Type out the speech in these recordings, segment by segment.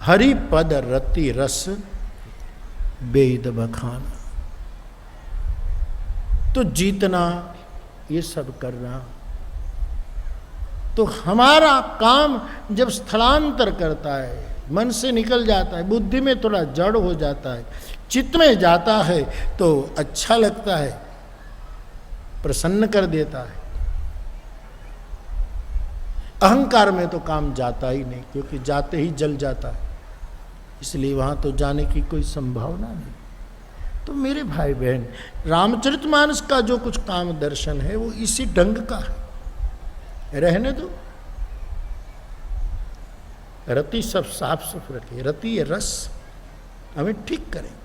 हरि पद रति रस बेद बखाना। तो जीतना, ये सब करना, तो हमारा काम जब स्थलांतर करता है, मन से निकल जाता है, बुद्धि में थोड़ा जड़ हो जाता है, चित्त में जाता है, तो अच्छा लगता है, प्रसन्न कर देता है। अहंकार में तो काम जाता ही नहीं, क्योंकि जाते ही जल जाता है, इसलिए वहां तो जाने की कोई संभावना नहीं। तो मेरे भाई बहन, रामचरितमानस का जो कुछ काम दर्शन है वो इसी ढंग का है। रहने दो, रति सब साफ सुफ रखे, रति ये रस हमें ठीक करेंगे,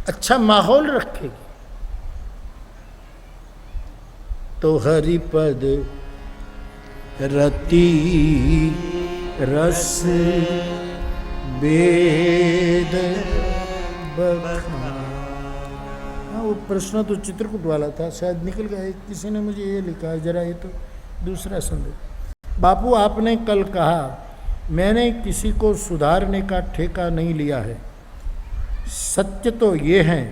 अच्छा माहौल रखेगी। तो हरिपद रति रस वेद बखाना। वो प्रश्न तो चित्रकूट वाला था, शायद निकल गया। किसी ने मुझे ये लिखा है, जरा ये तो दूसरा संदेश। बापू, आपने कल कहा मैंने किसी को सुधारने का ठेका नहीं लिया है। सत्य तो ये है,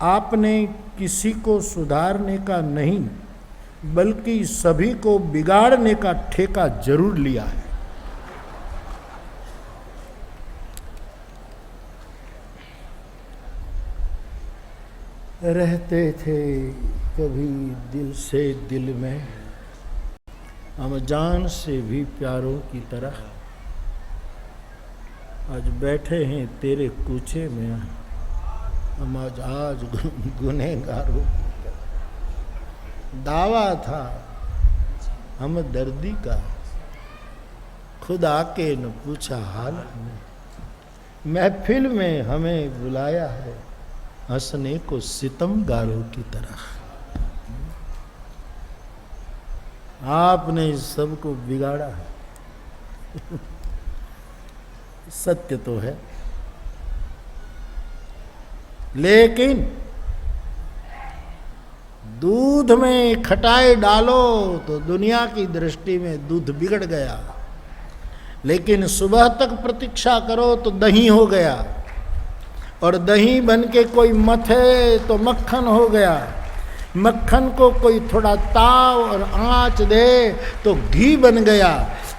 आपने किसी को सुधारने का नहीं बल्कि सभी को बिगाड़ने का ठेका जरूर लिया है। रहते थे कभी दिल से दिल में, हम जान से भी प्यारों की तरह, आज बैठे हैं तेरे कूचे में, हम आज गुनहगारों की तरह। दावा था हम दर्दी का, खुद आके न पूछा हाल हमें। महफिल में हमें बुलाया है हंसने को सितमगारों की तरह। आपने सबको बिगाड़ा है। सत्य तो है, लेकिन दूध में खटाई डालो तो दुनिया की दृष्टि में दूध बिगड़ गया, लेकिन सुबह तक प्रतीक्षा करो तो दही हो गया, और दही बन के कोई मथे तो मक्खन हो गया। मक्खन को कोई थोड़ा ताव और आंच दे तो घी बन गया।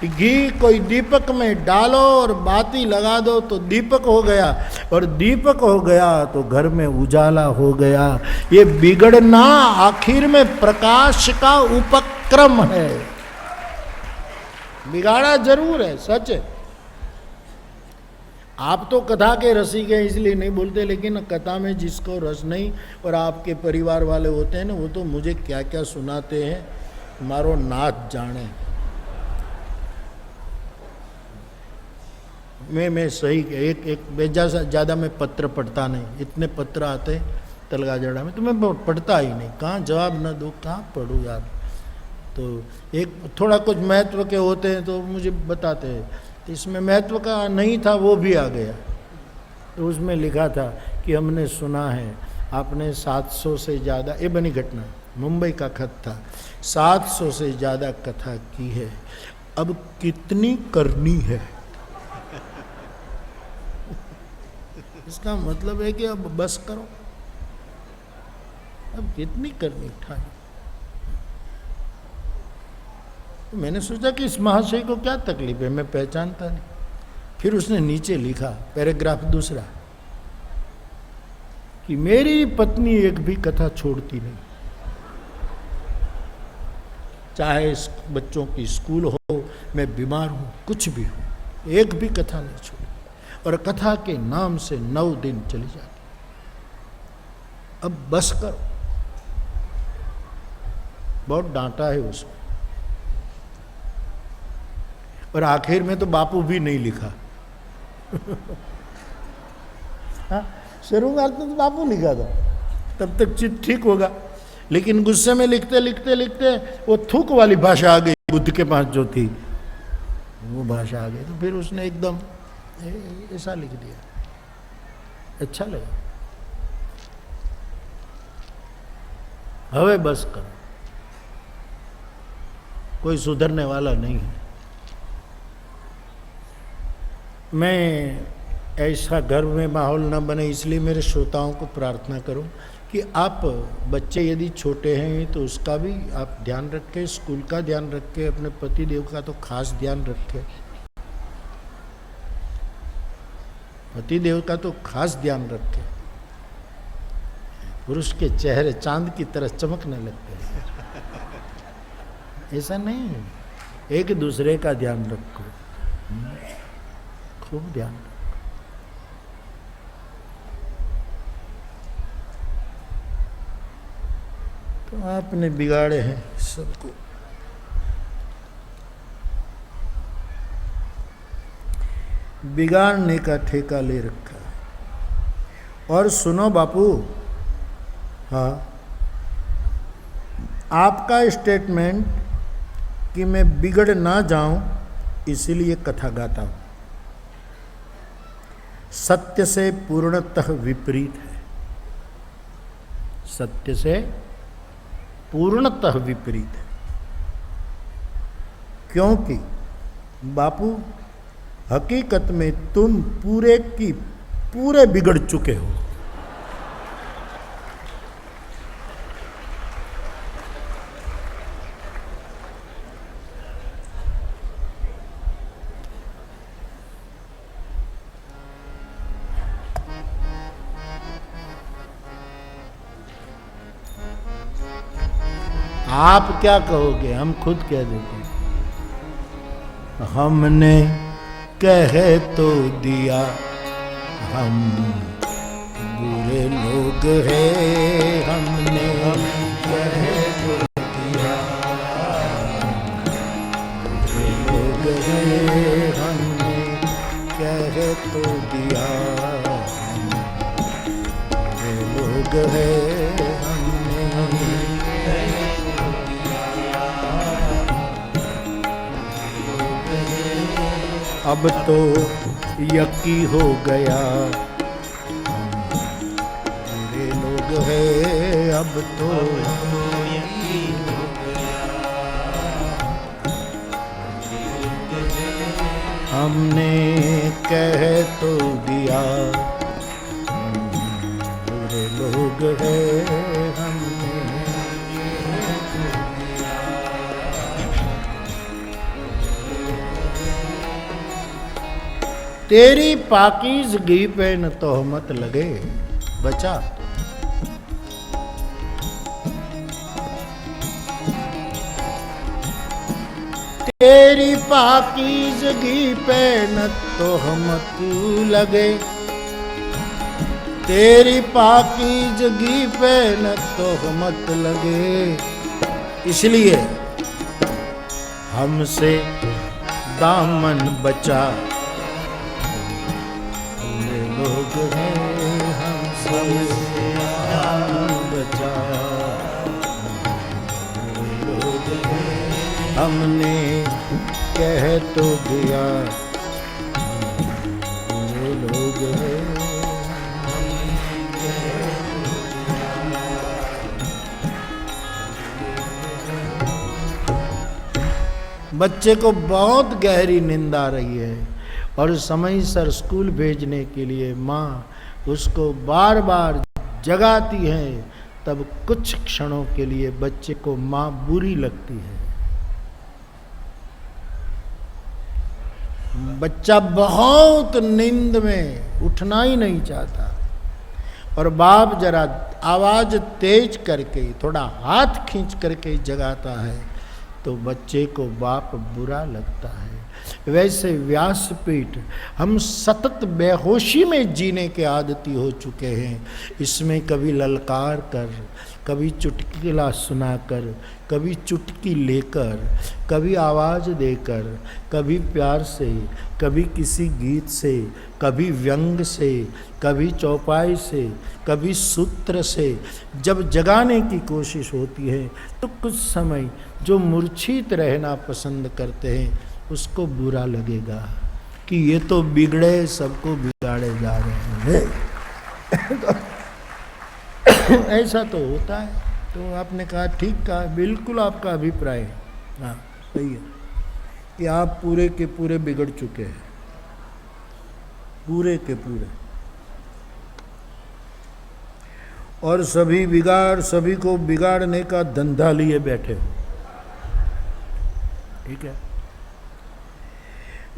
घी कोई दीपक में डालो और बाती लगा दो तो दीपक हो गया, और दीपक हो गया तो घर में उजाला हो गया। ये बिगड़ना आखिर में प्रकाश का उपक्रम है। बिगाड़ा जरूर है, सच है। आप तो कथा के रसिक हैं इसलिए नहीं बोलते, लेकिन कथा में जिसको रस नहीं और आपके परिवार वाले होते हैं ना, वो तो मुझे क्या क्या सुनाते हैं, मारो नाथ जाने। मैं सही एक बेजा ज़्यादा मैं पत्र पढ़ता नहीं, इतने पत्र आते तलगा जड़ा में, तो मैं पढ़ता ही नहीं। कहाँ जवाब न दो, कहाँ पढ़ूँ यार। तो एक थोड़ा कुछ महत्व के होते हैं तो मुझे बताते हैं, तो इसमें महत्व का नहीं था, वो भी आ गया। तो उसमें लिखा था कि हमने सुना है आपने 700 से ज़्यादा, ये बनी घटना, मुंबई का खत था, 700 से ज़्यादा कथा की है, अब कितनी करनी है। इसका मतलब है कि अब बस करो, अब कितनी करनी ठाई। तो मैंने सोचा कि इस महाशय को क्या तकलीफ है, मैं पहचानता नहीं। फिर उसने नीचे लिखा, पैराग्राफ दूसरा, कि मेरी पत्नी एक भी कथा छोड़ती नहीं, चाहे बच्चों की स्कूल हो, मैं बीमार हूं, कुछ भी हो, एक भी कथा नहीं छोड़ी, और कथा के नाम से 9 दिन चली जाती। अब बस करो। बहुत डांटा है उसको, और आखिर में तो बापू भी नहीं लिखा। शुरुआत में तो बापू लिखा था, तब तक चित्त ठीक होगा, लेकिन गुस्से में लिखते लिखते लिखते वो थूक वाली भाषा आ गई, बुद्ध के पास जो थी वो भाषा आ गई। तो फिर उसने एकदम ऐसा लिख दिया, अच्छा लगा। हवे बस करो, कोई सुधरने वाला नहीं है। मैं ऐसा घर में माहौल न बने, इसलिए मेरे श्रोताओं को प्रार्थना करूं कि आप बच्चे यदि छोटे हैं तो उसका भी आप ध्यान रखें, स्कूल का ध्यान रखें, अपने पति देव का तो खास ध्यान रखें, पति देव का तो खास ध्यान रखें। पुरुष के चेहरे चांद की तरह चमकने लगते हैं, ऐसा नहीं है। एक दूसरे का ध्यान रखो, खूब ध्यान रखो। तो आपने बिगाड़े हैं सबको। बिगाड़ने का ठेका ले रखा है। और सुनो बापू, हाँ, आपका स्टेटमेंट कि मैं बिगड़ ना जाऊं इसीलिए कथा गाता हूं, सत्य से पूर्णतः विपरीत है, सत्य से पूर्णतः विपरीत है। क्योंकि बापू हकीकत में तुम पूरे की पूरे बिगड़ चुके हो। आप क्या कहोगे, हम खुद कह देते हैं। हमने कह तो दिया हम बुरे लोग हैं, हमने कह तो दिया बुरे लोग हैं, हमने कह तो दिया बुरे लोग हैं, अब तो यकी हो गया बुरे लोग हैं, अब तो यकी हो गया, हमने कह तो दिया बुरे लोग हैं, तेरी पाकीज़गी पे न तोहमत लगे बचा। तेरी पाकीज़गी पे न तोहमत लगे, तेरी पाकीज़गी पे न तोहमत लगे, इसलिए हमसे दामन बचा लोग हैं, हमसे बचा लोग हैं, हमने कह तो दिया लोग हैं। बच्चे को बहुत गहरी नींद आ रही है और समय सर स्कूल भेजने के लिए माँ उसको बार बार जगाती है, तब कुछ क्षणों के लिए बच्चे को माँ बुरी लगती है। बच्चा बहुत नींद में उठना ही नहीं चाहता और बाप जरा आवाज तेज करके थोड़ा हाथ खींच करके जगाता है तो बच्चे को बाप बुरा लगता है। वैसे व्यासपीठ हम सतत बेहोशी में जीने के आदती हो चुके हैं। इसमें कभी ललकार कर, कभी चुटकुला सुनाकर, कभी चुटकी लेकर, कभी आवाज़ देकर, कभी प्यार से, कभी किसी गीत से, कभी व्यंग से, कभी चौपाई से, कभी सूत्र से जब जगाने की कोशिश होती है तो कुछ समय जो मूर्छित रहना पसंद करते हैं उसको बुरा लगेगा कि ये तो बिगड़े सबको बिगाड़े जा रहे हैं। ऐसा तो होता है। तो आपने कहा ठीक कहा, बिल्कुल आपका अभिप्राय है, हाँ सही है कि आप पूरे के पूरे बिगड़ चुके हैं। पूरे के पूरे। और सभी को बिगाड़ने का धंधा लिए बैठे हो। ठीक है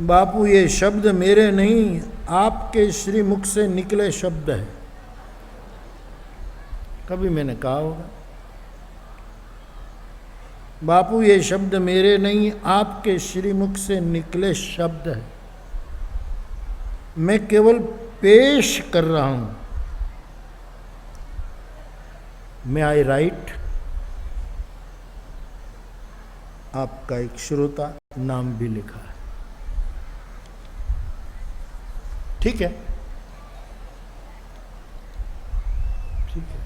बापू, ये शब्द मेरे नहीं, आपके श्रीमुख से निकले शब्द हैं। कभी मैंने कहा होगा? बापू, ये शब्द मेरे नहीं, आपके श्रीमुख से निकले शब्द हैं। मैं केवल पेश कर रहा हूं। मैं आई राइट? आपका एक श्रोता नाम भी लिखा है। ठीक है, ठीक है।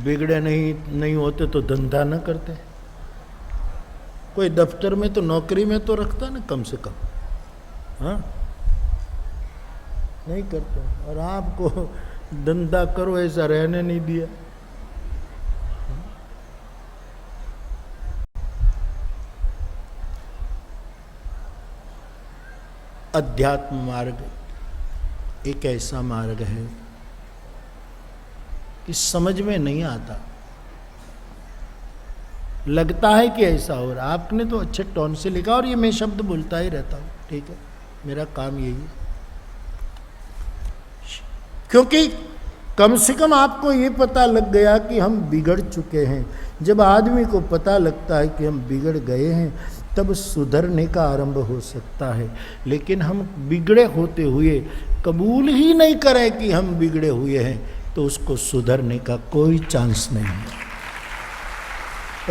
बिगड़े नहीं होते तो धंधा न करते। कोई दफ्तर में तो नौकरी में तो रखता ना कम से कम, हाँ? नहीं करते। और आपको धंधा करो ऐसा रहने नहीं दिया। अध्यात्म मार्ग एक ऐसा मार्ग है कि समझ में नहीं आता। लगता है कि ऐसा हो रहा। आपने तो अच्छे टोन से लिखा और ये मैं शब्द बोलता ही रहता हूँ। ठीक है, मेरा काम यही है। क्योंकि कम से कम आपको ये पता लग गया कि हम बिगड़ चुके हैं। जब आदमी को पता लगता है कि हम बिगड़ गए हैं तब सुधरने का आरंभ हो सकता है। लेकिन हम बिगड़े होते हुए कबूल ही नहीं करें कि हम बिगड़े हुए हैं तो उसको सुधरने का कोई चांस नहीं है।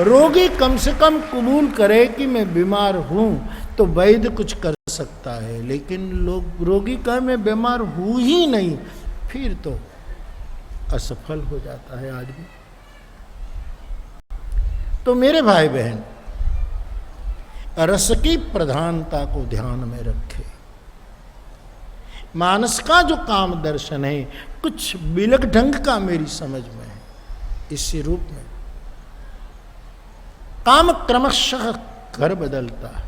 रोगी कम से कम कबूल करे कि मैं बीमार हूं तो वैद्य कुछ कर सकता है। लेकिन लोग रोगी कहे मैं बीमार हूं ही नहीं, फिर तो असफल हो जाता है आदमी। तो मेरे भाई बहन, रस की प्रधानता को ध्यान में रखें। मानस का जो काम दर्शन है कुछ बिलक ढंग का मेरी समझ में है। इसी रूप में काम क्रमशः घर बदलता है।